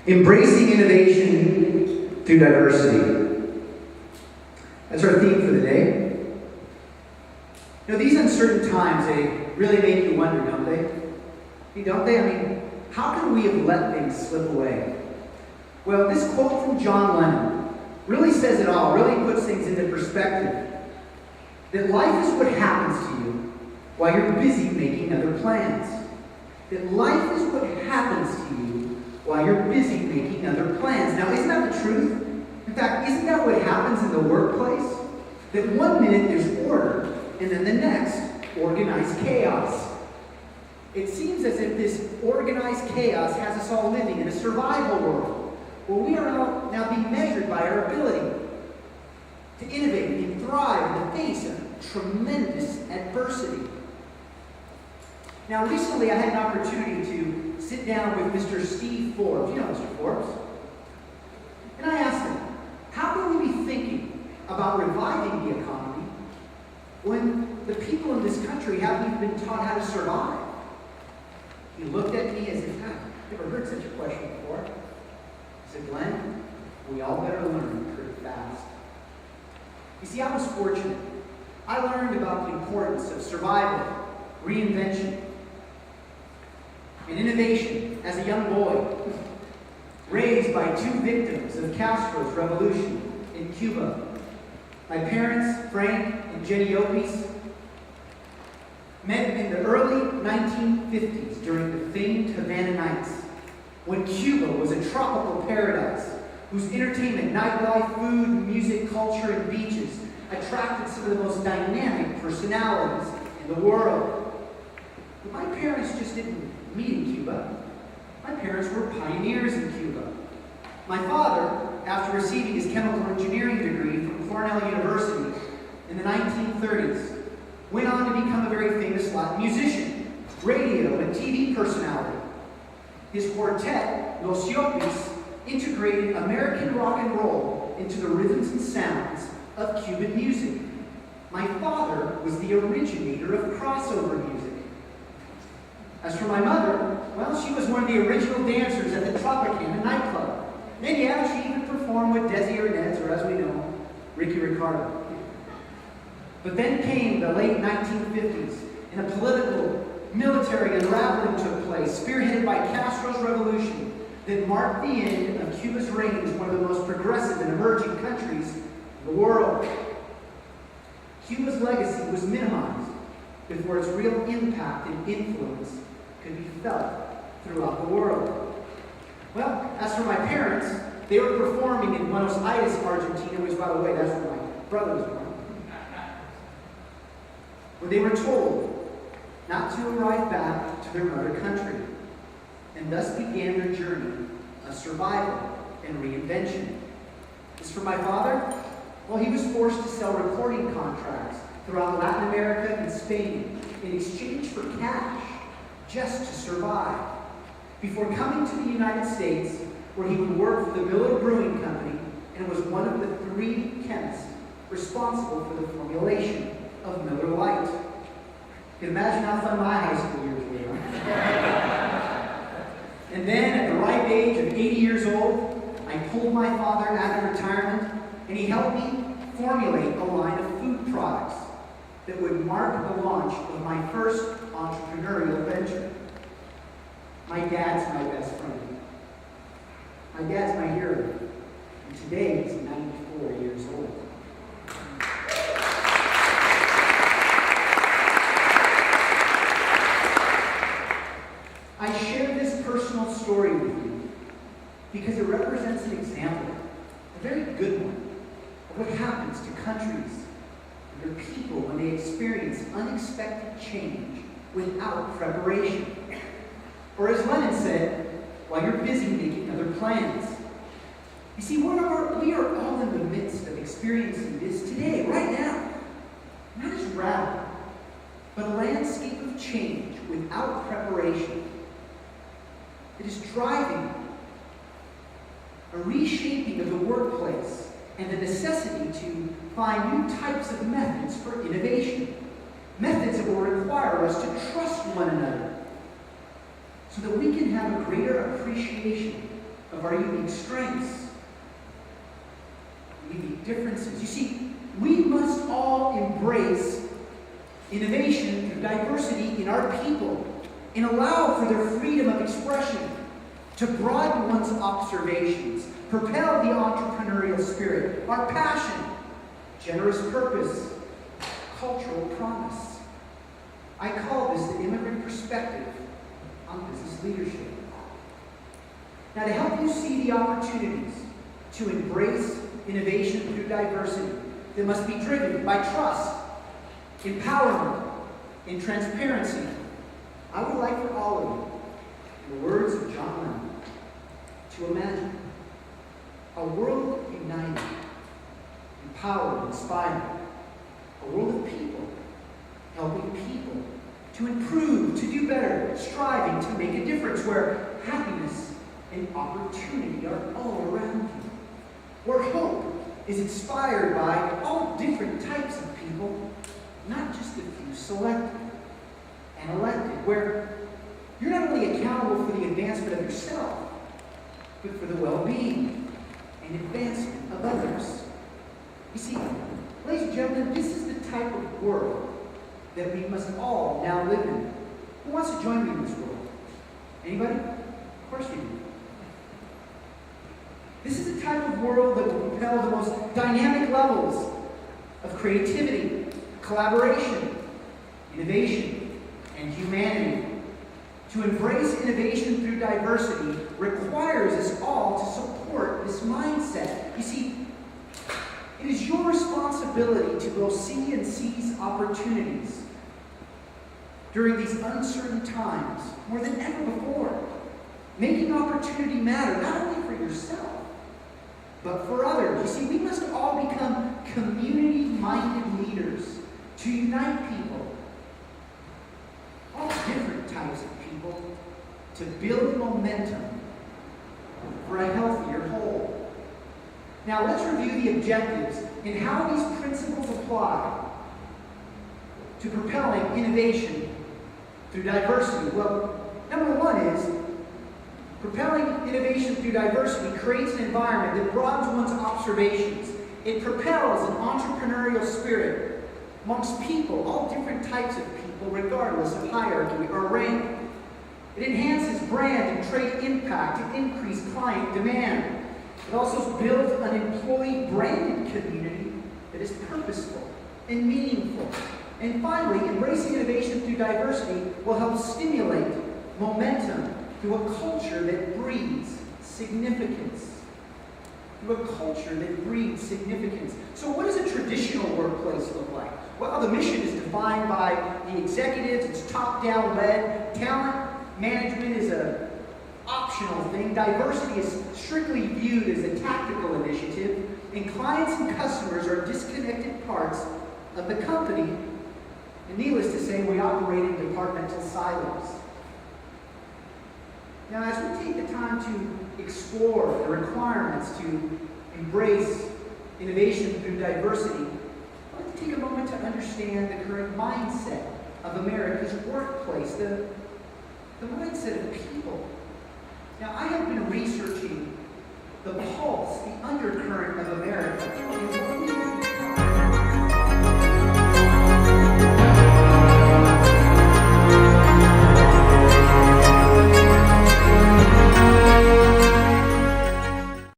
Embracing innovation through diversity. That's our theme for the day. You know, these uncertain times, they really make you wonder, don't they? Don't they? I mean, how can we have let things slip away? Well, this quote from John Lennon really says it all, really puts things into perspective. That life is what happens to you while you're busy making other plans. That life is what happens to you while you're busy making other plans. Now, isn't that the truth? In fact, isn't that what happens in the workplace? That one minute there's order, and then the next, organized chaos. It seems as if this organized chaos has us all living in a survival world, where we are now being measured by our ability to innovate and thrive in the face of tremendous adversity. Now, recently I had an opportunity to sit down with Mr. Steve Forbes. You know Mr. Forbes. And I asked him, how can we be thinking about reviving the economy when the people in this country haven't even been taught how to survive? He looked at me as if, I've never heard such a question before. He said, Glenn, we all better learn pretty fast. You see, I was fortunate. I learned about the importance of survival, reinvention, and innovation as a young boy, raised by two victims of Castro's revolution in Cuba. My parents, Frank and Jenny Llopis, met in the early 1950s during the famed Havana Nights, when Cuba was a tropical paradise whose entertainment, nightlife, food, music, culture, and beaches attracted some of the most dynamic personalities in the world. But my parents just didn't meet in Cuba. My parents were pioneers in Cuba. My father, after receiving his chemical engineering degree from Cornell University in the 1930s, went on to become a very famous Latin musician, radio and TV personality. His quartet, Los Llopis, integrated American rock and roll into the rhythms and sounds of Cuban music. My father was the originator of crossover music. As for my mother, well, she was one of the original dancers at the Tropicana nightclub. And yeah, she even performed with Desi Arnaz, or as we know, Ricky Ricardo. But then came the late 1950s, and a political, military unraveling took place, spearheaded by Castro's revolution that marked the end of Cuba's reign as one of the most progressive and emerging countries in the world. Cuba's legacy was minimized before its real impact and influence could be felt throughout the world. Well, as for my parents, they were performing in Buenos Aires, Argentina, which, by the way, that's where my brother was born, where they were told not to arrive back to their mother country, and thus began their journey of survival and reinvention. As for my father, well, he was forced to sell recording contracts throughout Latin America and Spain in exchange for cash, just to survive, before coming to the United States, where he would work for the Miller Brewing Company and was one of the 3 chemists responsible for the formulation of Miller Lite. You can imagine how fun my high school years were, huh? And then, at the ripe age of 80 years old, I pulled my father out of retirement, and he helped me formulate a line of food products that would mark the launch of my first entrepreneurial venture. My dad's my best friend. My dad's my hero. And today he's 94 years old. I share this personal story with you because it represents an example, a very good one, of what happens to countries and their people when they experience unexpected change without preparation. Or as Lennon said, while you're busy making other plans. You see, we are all in the midst of experiencing this today, right now. Not as radical, but a landscape of change without preparation. It is driving a reshaping of the workplace and the necessity to find new types of methods for innovation. Methods that will require us to trust one another so that we can have a greater appreciation of our unique strengths, unique differences. You see, we must all embrace innovation through diversity in our people and allow for their freedom of expression to broaden one's observations, propel the entrepreneurial spirit, our passion, generous purpose, cultural promise. I call this the immigrant perspective on business leadership. Now, to help you see the opportunities to embrace innovation through diversity that must be driven by trust, empowerment, and transparency, I would like for all of you, in the words of John Lennon, to imagine a world united, empowered, inspired, a world of people helping people to improve, to do better, striving to make a difference, where happiness and opportunity are all around you, where hope is inspired by all different types of people, not just a few selected and elected, where you're not only accountable for the advancement of yourself, but for the well-being and advancement of others. You see, ladies and gentlemen, this is the type of world that we must all now live in. Who wants to join me in this world? Anybody? Of course you do. This is the type of world that will propel the most dynamic levels of creativity, collaboration, innovation, and humanity. To embrace innovation through diversity requires us all to support this mindset. You see, it is your responsibility to both see and seize opportunities during these uncertain times more than ever before, making opportunity matter not only for yourself, but for others. You see, we must all become community-minded leaders to unite people, all different types of people, to build momentum for a healthier whole. Now let's review the objectives and how these principles apply to propelling innovation through diversity. Well, number one is propelling innovation through diversity creates an environment that broadens one's observations. It propels an entrepreneurial spirit amongst people, all different types of people, regardless of hierarchy or rank. It enhances brand and trade impact to increase client demand. It also builds an employee-branded community that is purposeful and meaningful. And finally, embracing innovation through diversity will help stimulate momentum through a culture that breeds significance. Through a culture that breeds significance. So what does a traditional workplace look like? Well, the mission is defined by the executives. It's top-down led. Talent management is an optional thing. Diversity is strictly viewed as a tactical initiative. And clients and customers are disconnected parts of the company. And needless to say, we operate in departmental silos. Now, as we take the time to explore the requirements to embrace innovation through diversity, I'd like to take a moment to understand the current mindset of America's workplace, the mindset of people. Now, I have been researching the pulse, the undercurrent of America